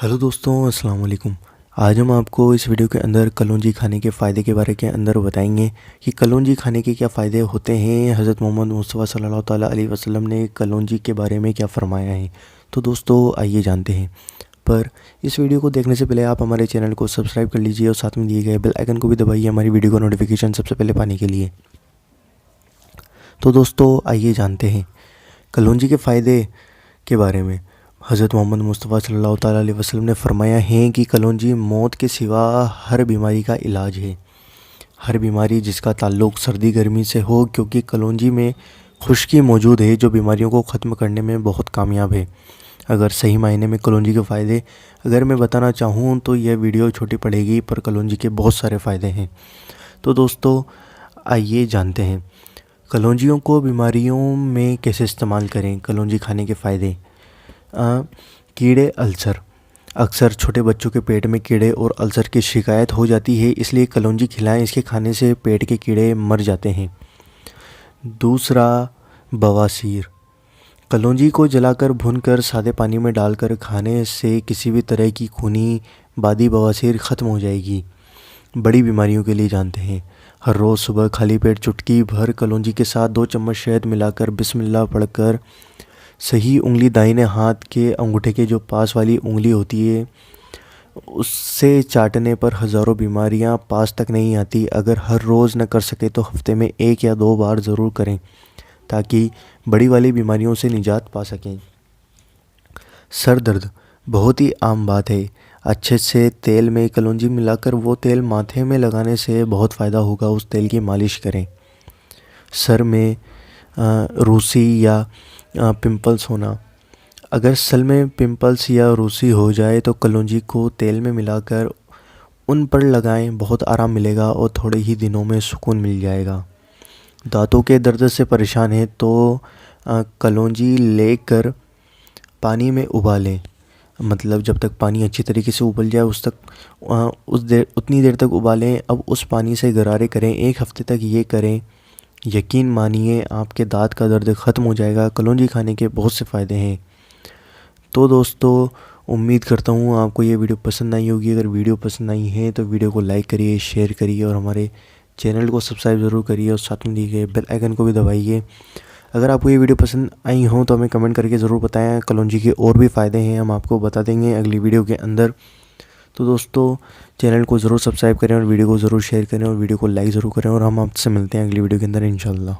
Hello दोस्तों, अस्सलाम वालेकुम। आज हम आपको इस वीडियो के अंदर कलौंजी खाने के फ़ायदे के बारे के अंदर बताएंगे कि कलौंजी खाने के क्या फ़ायदे होते हैं। हज़रत मोहम्मद मुस्तफ़ा सल्लल्लाहु ताला अलैहि वसल्लम ने कलौंजी के बारे में क्या फ़रमाया है। तो दोस्तों आइए जानते हैं। पर इस वीडियो को देखने से पहले आप हमारे चैनल को सब्सक्राइब कर लीजिए और साथ में दिए गए बेल आइकन को भी दबाइए हमारी वीडियो का नोटिफिकेशन सबसे पहले पाने के लिए। तो दोस्तों आइए जानते हैं कलौंजी के फ़ायदे के बारे में। हज़रत मोहम्मद मुस्तफ़ा सल्लल्लाहु ताला अलैहि वसल्लम ने फरमाया है कि कलौंजी मौत के सिवा हर बीमारी का इलाज है। हर बीमारी जिसका ताल्लुक़ सर्दी गर्मी से हो, क्योंकि कलौंजी में खुश्की मौजूद है जो बीमारियों को ख़त्म करने में बहुत कामयाब है। अगर सही मायने में कलौंजी के फ़ायदे अगर मैं बताना चाहूँ तो यह वीडियो छोटी पड़ेगी, पर कलौंजी के बहुत सारे फ़ायदे हैं। तो दोस्तों आइए जानते हैं कलौंजियों को बीमारियों में कैसे इस्तेमाल करें। कलौंजी खाने के फ़ायदे। कीड़े अल्सर। अक्सर छोटे बच्चों के पेट में कीड़े और अल्सर की शिकायत हो जाती है, इसलिए कलौंजी खिलाएं। इसके खाने से पेट के कीड़े मर जाते हैं। दूसरा, बवासीर। कलौंजी को जलाकर भूनकर सादे पानी में डालकर खाने से किसी भी तरह की खूनी बादी बवासीर ख़त्म हो जाएगी। बड़ी बीमारियों के लिए जानते हैं। हर रोज़ सुबह खाली पेट चुटकी भर कलौंजी के साथ 2 चम्मच शहद मिलाकर बिस्मिल्लाह पढ़कर सही उंगली दाहिने हाथ के अंगूठे के जो पास वाली उंगली होती है उससे चाटने पर हज़ारों बीमारियां पास तक नहीं आती। अगर हर रोज़ न कर सके तो हफ्ते में 1 या 2 बार ज़रूर करें, ताकि बड़ी वाली बीमारियों से निजात पा सकें। सर दर्द बहुत ही आम बात है। अच्छे से तेल में कलौंजी मिलाकर वो तेल माथे में लगाने से बहुत फ़ायदा होगा। उस तेल की मालिश करें। सर में रूसी या पिंपल्स होना। अगर सर में पिंपल्स या रूसी हो जाए तो कलौंजी को तेल में मिलाकर उन पर लगाएं, बहुत आराम मिलेगा और थोड़े ही दिनों में सुकून मिल जाएगा। दांतों के दर्द से परेशान हैं तो कलौंजी लेकर पानी में उबालें। मतलब जब तक पानी अच्छी तरीके से उबल जाए उतनी देर तक उबालें। अब उस पानी से गरारे करें। 1 हफ्ते तक ये करें, यकीन मानिए आपके दांत का दर्द ख़त्म हो जाएगा। कलौंजी खाने के बहुत से फ़ायदे हैं। तो दोस्तों उम्मीद करता हूँ आपको ये वीडियो पसंद आई होगी। अगर वीडियो पसंद आई है तो वीडियो को लाइक करिए, शेयर करिए और हमारे चैनल को सब्सक्राइब ज़रूर करिए और साथ में दिए गए बेल आइकन को भी दबाइए। अगर आपको ये वीडियो पसंद आई हो तो हमें कमेंट करके ज़रूर बताएं। कलौंजी के और भी फ़ायदे हैं, हम आपको बता देंगे अगली वीडियो के अंदर। तो दोस्तों चैनल को ज़रूर सब्सक्राइब करें और वीडियो को ज़रूर शेयर करें और वीडियो को लाइक ज़रूर करें और हम आपसे मिलते हैं अगली वीडियो के अंदर इंशाल्लाह।